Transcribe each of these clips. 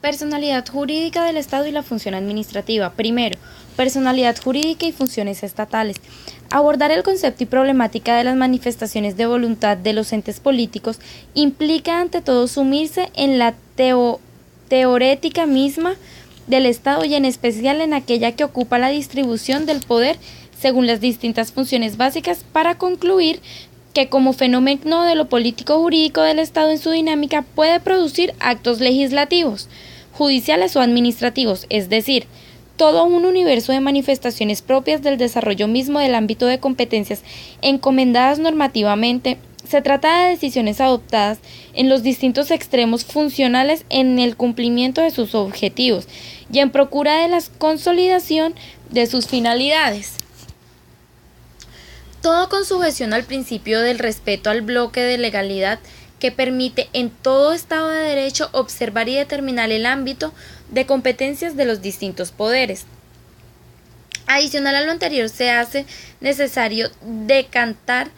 Personalidad jurídica del Estado y la función administrativa. Primero, personalidad jurídica y funciones estatales. Abordar el concepto y problemática de las manifestaciones de voluntad de los entes políticos implica ante todo sumirse en la teorética misma del Estado y en especial en aquella que ocupa la distribución del poder según las distintas funciones básicas para concluir que como fenómeno de lo político-jurídico del Estado en su dinámica puede producir actos legislativos, judiciales o administrativos, es decir, todo un universo de manifestaciones propias del desarrollo mismo del ámbito de competencias encomendadas normativamente. Se trata de decisiones adoptadas en los distintos extremos funcionales en el cumplimiento de sus objetivos y en procura de la consolidación de sus finalidades. Todo con sujeción al principio del respeto al bloque de legalidad que permite en todo Estado de Derecho observar y determinar el ámbito de competencias de los distintos poderes. Adicional a lo anterior, se hace necesario decantar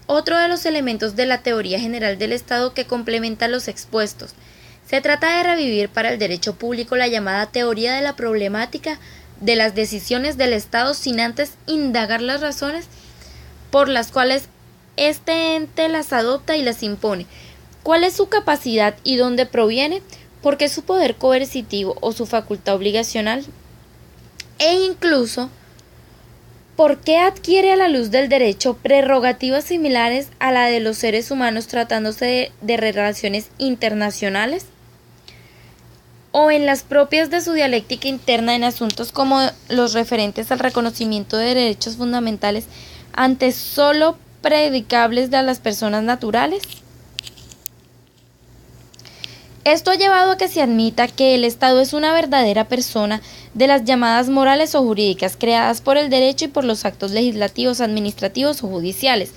otro de los elementos de la teoría general del Estado que complementa los expuestos. Se trata de revivir para el derecho público la llamada teoría de la problemática de las decisiones del Estado sin antes indagar las razones por las cuales este ente las adopta y las impone. ¿Cuál es su capacidad y dónde proviene? ¿Por qué su poder coercitivo o su facultad obligacional? E incluso, ¿por qué adquiere a la luz del derecho prerrogativas similares a la de los seres humanos tratándose de relaciones internacionales? ¿O en las propias de su dialéctica interna en asuntos como los referentes al reconocimiento de derechos fundamentales antes solo predicables de las personas naturales? Esto ha llevado a que se admita que el Estado es una verdadera persona de las llamadas morales o jurídicas, creadas por el derecho y por los actos legislativos, administrativos o judiciales,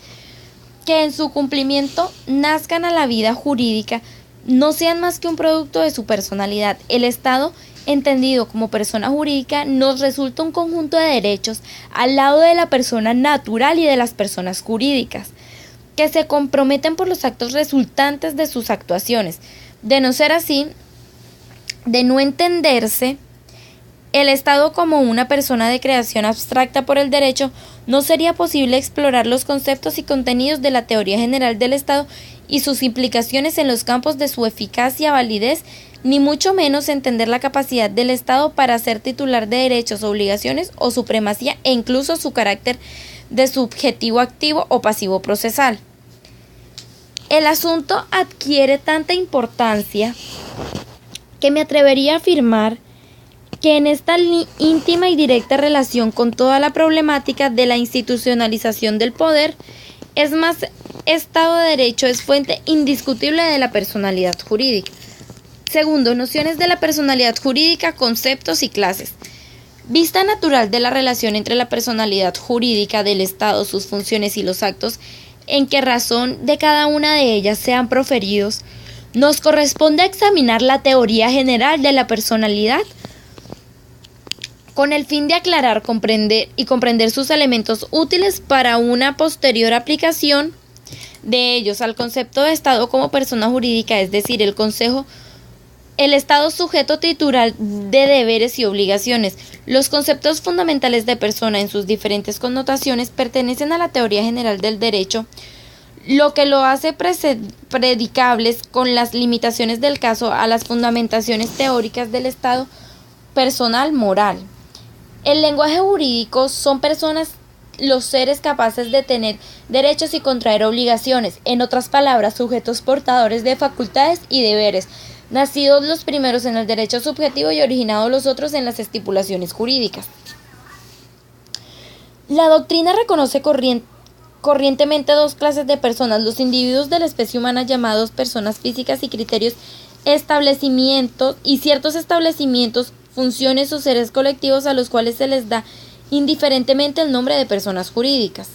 que en su cumplimiento nazcan a la vida jurídica, no sean más que un producto de su personalidad. El Estado, entendido como persona jurídica, nos resulta un conjunto de derechos al lado de la persona natural y de las personas jurídicas, que se comprometen por los actos resultantes de sus actuaciones. De no ser así, de no entenderse el Estado como una persona de creación abstracta por el derecho, no sería posible explorar los conceptos y contenidos de la teoría general del Estado y sus implicaciones en los campos de su eficacia, validez, ni mucho menos entender la capacidad del Estado para ser titular de derechos, obligaciones o supremacía e incluso su carácter de subjetivo activo o pasivo procesal. El asunto adquiere tanta importancia que me atrevería a afirmar que en esta íntima y directa relación con toda la problemática de la institucionalización del poder, es más, Estado de Derecho es fuente indiscutible de la personalidad jurídica. Segundo, nociones de la personalidad jurídica, conceptos y clases. Vista natural de la relación entre la personalidad jurídica del Estado, sus funciones y los actos en que razón de cada una de ellas sean proferidos, nos corresponde examinar la teoría general de la personalidad con el fin de aclarar, comprender sus elementos útiles para una posterior aplicación de ellos al concepto de Estado como persona jurídica, es decir, el Estado sujeto titular de deberes y obligaciones. Los conceptos fundamentales de persona en sus diferentes connotaciones pertenecen a la teoría general del derecho, lo que lo hace predicables con las limitaciones del caso a las fundamentaciones teóricas del Estado personal moral. El lenguaje jurídico son personas, los seres capaces de tener derechos y contraer obligaciones, en otras palabras, sujetos portadores de facultades y deberes, nacidos los primeros en el derecho subjetivo y originados los otros en las estipulaciones jurídicas. La doctrina reconoce corrientemente dos clases de personas: los individuos de la especie humana llamados personas físicas y ciertos establecimientos, funciones o seres colectivos a los cuales se les da indiferentemente el nombre de personas jurídicas,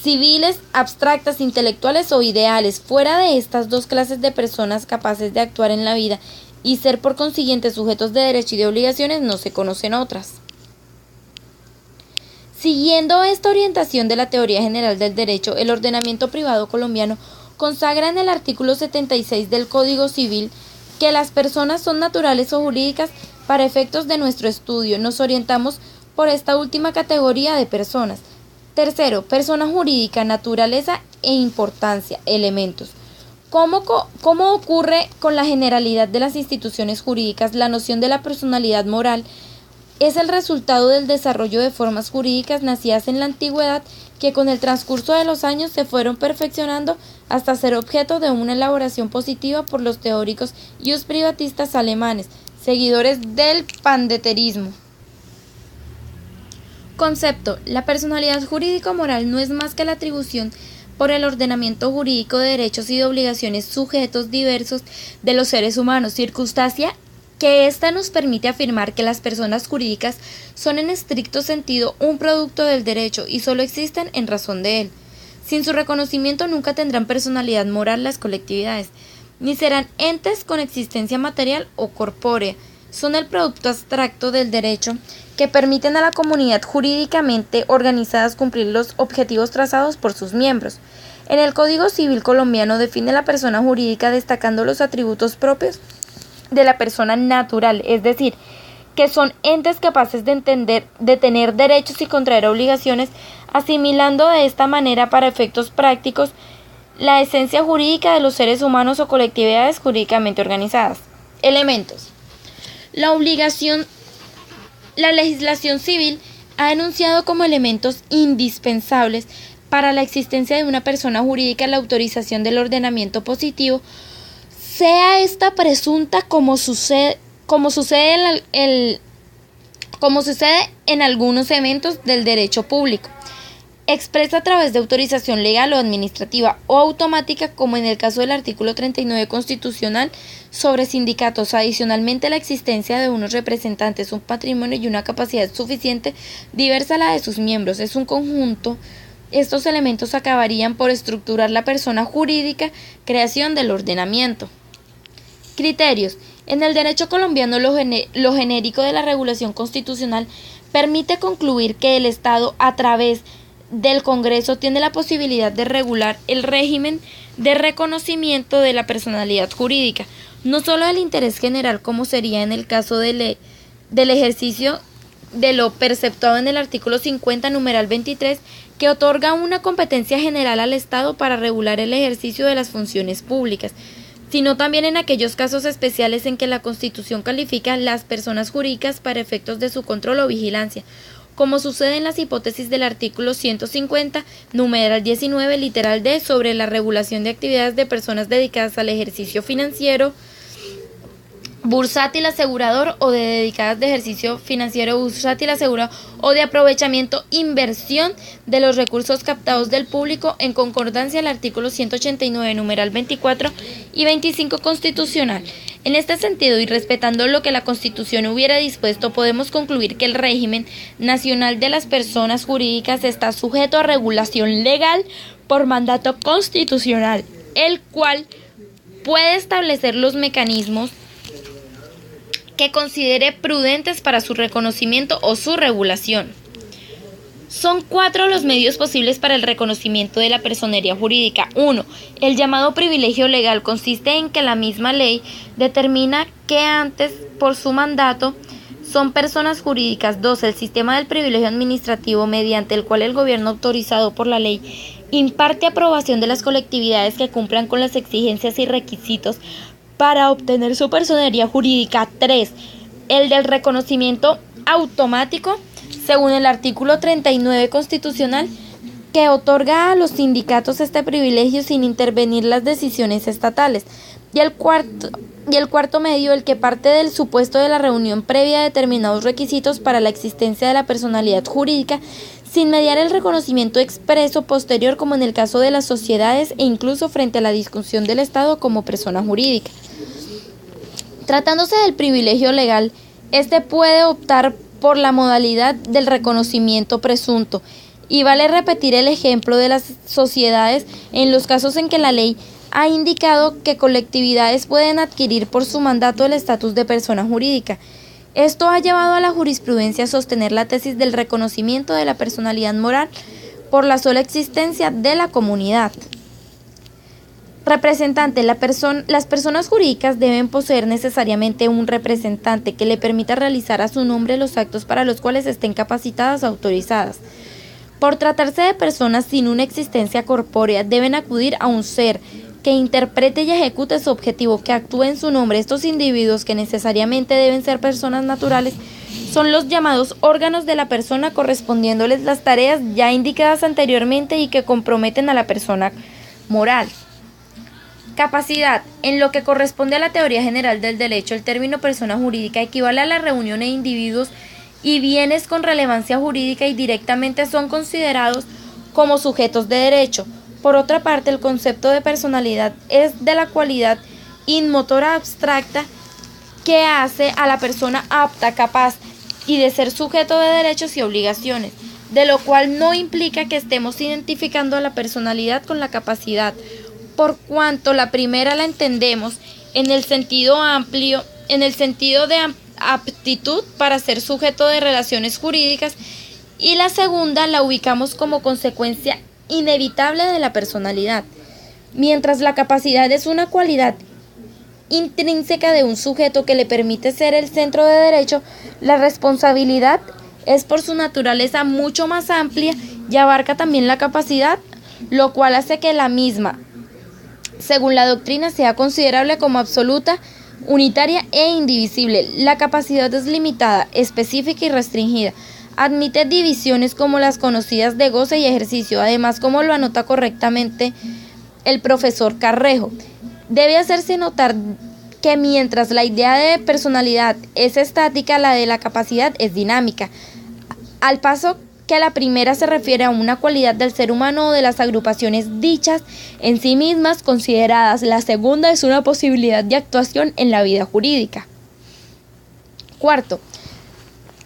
civiles, abstractas, intelectuales o ideales. Fuera de estas dos clases de personas capaces de actuar en la vida y ser por consiguiente sujetos de derechos y de obligaciones, no se conocen otras. Siguiendo esta orientación de la teoría general del derecho, el ordenamiento privado colombiano consagra en el artículo 76 del Código Civil que las personas son naturales o jurídicas para efectos de nuestro estudio. Nos orientamos por esta última categoría de personas. Tercero, persona jurídica, naturaleza e importancia, elementos. ¿Cómo ocurre con la generalidad de las instituciones jurídicas? La noción de la personalidad moral es el resultado del desarrollo de formas jurídicas nacidas en la antigüedad que con el transcurso de los años se fueron perfeccionando hasta ser objeto de una elaboración positiva por los teóricos privatistas alemanes, seguidores del pandeterismo. Concepto: la personalidad jurídico-moral no es más que la atribución por el ordenamiento jurídico de derechos y de obligaciones sujetos diversos de los seres humanos, circunstancia que ésta nos permite afirmar que las personas jurídicas son en estricto sentido un producto del derecho y solo existen en razón de él. Sin su reconocimiento nunca tendrán personalidad moral las colectividades, ni serán entes con existencia material o corpórea. Son el producto abstracto del derecho que permiten a la comunidad jurídicamente organizadas cumplir los objetivos trazados por sus miembros. En el Código Civil colombiano define la persona jurídica destacando los atributos propios de la persona natural, es decir, que son entes capaces de tener derechos y contraer obligaciones, asimilando de esta manera para efectos prácticos la esencia jurídica de los seres humanos o colectividades jurídicamente organizadas. Elementos. La legislación civil ha enunciado como elementos indispensables para la existencia de una persona jurídica la autorización del ordenamiento positivo, sea esta presunta como sucede en algunos eventos del derecho público, expresa a través de autorización legal o administrativa o automática, como en el caso del artículo 39 constitucional sobre sindicatos. Adicionalmente, la existencia de unos representantes, un patrimonio y una capacidad suficiente diversa a la de sus miembros es un conjunto. Estos elementos acabarían por estructurar la persona jurídica, creación del ordenamiento. Criterios. En el derecho colombiano, lo genérico de la regulación constitucional permite concluir que el Estado, a través del Congreso, tiene la posibilidad de regular el régimen de reconocimiento de la personalidad jurídica, no solo del interés general, como sería en el caso del ejercicio de lo preceptuado en el artículo 50, numeral 23, que otorga una competencia general al Estado para regular el ejercicio de las funciones públicas, sino también en aquellos casos especiales en que la Constitución califica las personas jurídicas para efectos de su control o vigilancia, como sucede en las hipótesis del artículo 150, numeral 19, literal D, sobre la regulación de actividades de personas dedicadas al ejercicio financiero, bursátil asegurador o dedicadas de ejercicio financiero bursátil asegurador o de aprovechamiento inversión de los recursos captados del público en concordancia al artículo 189 numeral 24 y 25 constitucional. En este sentido y respetando lo que la Constitución hubiera dispuesto, podemos concluir que el régimen nacional de las personas jurídicas está sujeto a regulación legal por mandato constitucional, el cual puede establecer los mecanismos que considere prudentes para su reconocimiento o su regulación. Son 4 los medios posibles para el reconocimiento de la personería jurídica. 1. El llamado privilegio legal consiste en que la misma ley determina que antes, por su mandato, son personas jurídicas. 2. El sistema del privilegio administrativo, mediante el cual el gobierno autorizado por la ley imparte aprobación de las colectividades que cumplan con las exigencias y requisitos para obtener su personería jurídica. 3. El del reconocimiento automático, según el artículo 39 constitucional, que otorga a los sindicatos este privilegio sin intervenir las decisiones estatales. Y el cuarto medio, el que parte del supuesto de la reunión previa de determinados requisitos para la existencia de la personalidad jurídica, sin mediar el reconocimiento expreso posterior, como en el caso de las sociedades e incluso frente a la discusión del Estado como persona jurídica. Tratándose del privilegio legal, este puede optar por la modalidad del reconocimiento presunto, y vale repetir el ejemplo de las sociedades en los casos en que la ley ha indicado que colectividades pueden adquirir por su mandato el estatus de persona jurídica. Esto ha llevado a la jurisprudencia a sostener la tesis del reconocimiento de la personalidad moral por la sola existencia de la comunidad. Representante. Las personas jurídicas deben poseer necesariamente un representante que le permita realizar a su nombre los actos para los cuales estén capacitadas o autorizadas. Por tratarse de personas sin una existencia corpórea, deben acudir a un ser que interprete y ejecute su objetivo, que actúe en su nombre. Estos individuos, que necesariamente deben ser personas naturales, son los llamados órganos de la persona, correspondiéndoles las tareas ya indicadas anteriormente y que comprometen a la persona moral. Capacidad. En lo que corresponde a la teoría general del derecho, el término persona jurídica equivale a la reunión de individuos y bienes con relevancia jurídica y directamente son considerados como sujetos de derecho. Por otra parte, el concepto de personalidad es de la cualidad inmotora abstracta que hace a la persona apta, capaz y de ser sujeto de derechos y obligaciones, de lo cual no implica que estemos identificando a la personalidad con la capacidad, por cuanto la primera la entendemos en el sentido amplio, en el sentido de aptitud para ser sujeto de relaciones jurídicas, y la segunda la ubicamos como consecuencia inevitable de la personalidad. Mientras la capacidad es una cualidad intrínseca de un sujeto que le permite ser el centro de derecho, la responsabilidad es por su naturaleza mucho más amplia y abarca también la capacidad, lo cual hace que la misma, según la doctrina, sea considerable como absoluta, unitaria e indivisible. La capacidad es limitada, específica y restringida. Admite divisiones como las conocidas de goce y ejercicio. Además, como lo anota correctamente el profesor Carrejo, debe hacerse notar que mientras la idea de personalidad es estática, la de la capacidad es dinámica, al paso que la primera se refiere a una cualidad del ser humano o de las agrupaciones dichas en sí mismas consideradas. La segunda es una posibilidad de actuación en la vida jurídica. Cuarto,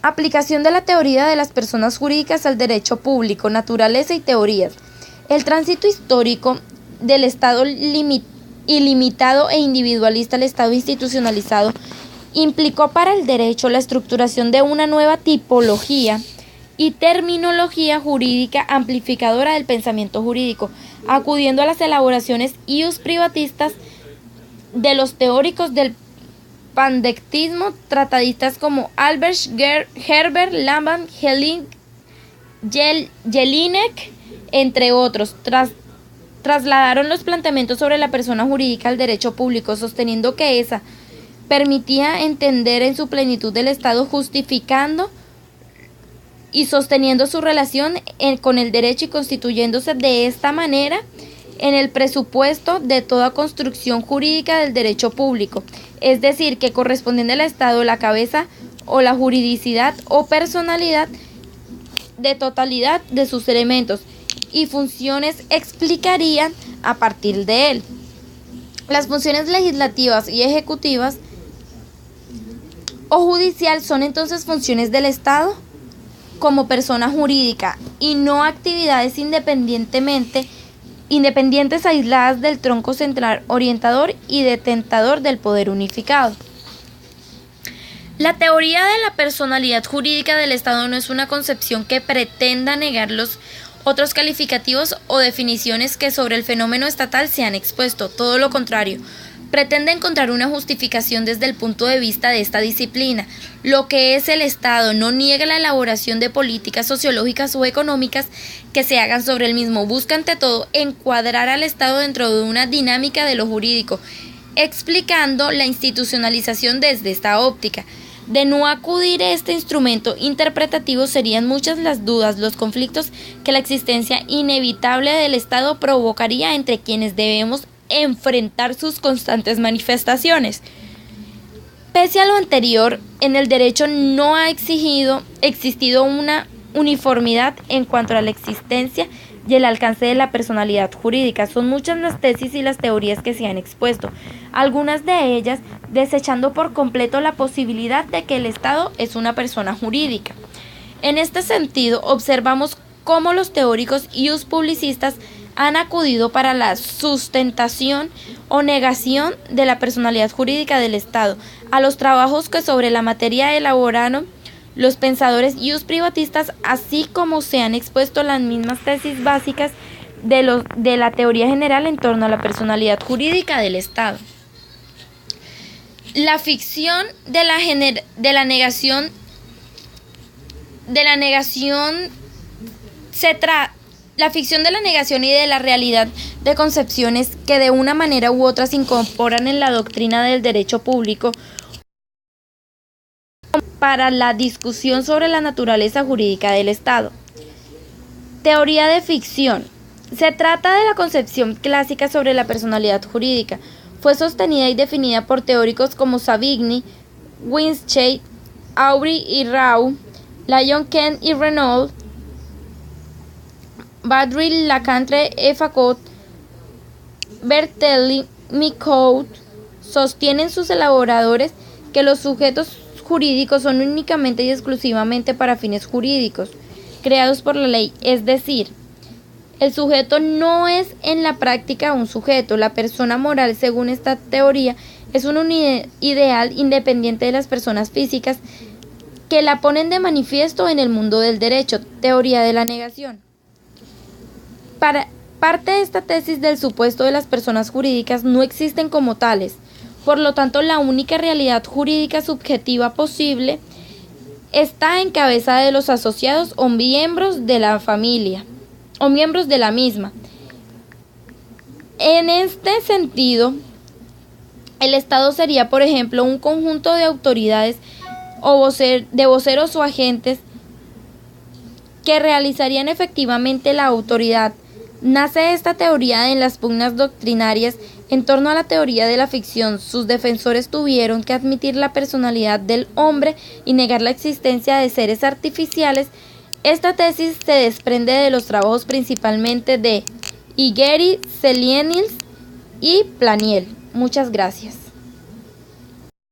aplicación de la teoría de las personas jurídicas al derecho público, naturaleza y teorías. El tránsito histórico del Estado ilimitado e individualista al Estado institucionalizado implicó para el derecho la estructuración de una nueva tipología y terminología jurídica amplificadora del pensamiento jurídico, acudiendo a las elaboraciones ius privatistas de los teóricos del pandectismo, tratadistas como Albert, Herbert, Lamban, Jelinek, entre otros. Trasladaron los planteamientos sobre la persona jurídica al derecho público, sosteniendo que esa permitía entender en su plenitud del Estado, justificando y sosteniendo su relación con el derecho y constituyéndose de esta manera en el presupuesto de toda construcción jurídica del derecho público, es decir, que correspondiendo al Estado la cabeza o la juridicidad o personalidad de totalidad de sus elementos y funciones explicarían a partir de él. Las funciones legislativas y ejecutivas o judicial son entonces funciones del Estado como persona jurídica y no actividades independientes aisladas del tronco central orientador y detentador del poder unificado. La teoría de la personalidad jurídica del Estado no es una concepción que pretenda negar los otros calificativos o definiciones que sobre el fenómeno estatal se han expuesto, todo lo contrario. Pretende encontrar una justificación desde el punto de vista de esta disciplina. Lo que es el Estado no niega la elaboración de políticas sociológicas o económicas que se hagan sobre el mismo. Busca ante todo encuadrar al Estado dentro de una dinámica de lo jurídico, explicando la institucionalización desde esta óptica. De no acudir a este instrumento interpretativo serían muchas las dudas, los conflictos que la existencia inevitable del Estado provocaría entre quienes debemos enfrentar sus constantes manifestaciones. Pese a lo anterior, en el derecho no ha existido una uniformidad en cuanto a la existencia y el alcance de la personalidad jurídica. Son muchas las tesis y las teorías que se han expuesto, algunas de ellas desechando por completo la posibilidad de que el Estado es una persona jurídica. En este sentido, observamos cómo los teóricos y los publicistas han acudido para la sustentación o negación de la personalidad jurídica del Estado a los trabajos que sobre la materia elaboraron los pensadores y los privatistas, así como se han expuesto las mismas tesis básicas de la teoría general en torno a la personalidad jurídica del Estado. La ficción de la negación la ficción de la negación y de la realidad de concepciones que de una manera u otra se incorporan en la doctrina del derecho público para la discusión sobre la naturaleza jurídica del Estado. Teoría de ficción. Se trata de la concepción clásica sobre la personalidad jurídica. Fue sostenida y definida por teóricos como Savigny, Winshade, Aubry y Rao, Lyon, Kent y Renaud, Badry, Lacantre, Foucault, Bertelli, Micoud. Sostienen sus elaboradores que los sujetos jurídicos son únicamente y exclusivamente para fines jurídicos, creados por la ley, es decir, el sujeto no es en la práctica un sujeto. La persona moral, según esta teoría, es un ideal independiente de las personas físicas que la ponen de manifiesto en el mundo del derecho. Teoría de la negación. Parte de esta tesis del supuesto de las personas jurídicas no existen como tales. Por lo tanto, la única realidad jurídica subjetiva posible está en cabeza de los asociados o miembros de la familia, o miembros de la misma. En este sentido, el Estado sería, por ejemplo, un conjunto de autoridades o de voceros o agentes que realizarían efectivamente la autoridad. Nace esta teoría en las pugnas doctrinarias en torno a la teoría de la ficción. Sus defensores tuvieron que admitir la personalidad del hombre y negar la existencia de seres artificiales. Esta tesis se desprende de los trabajos principalmente de Higuery, Selienils y Planiel. Muchas gracias.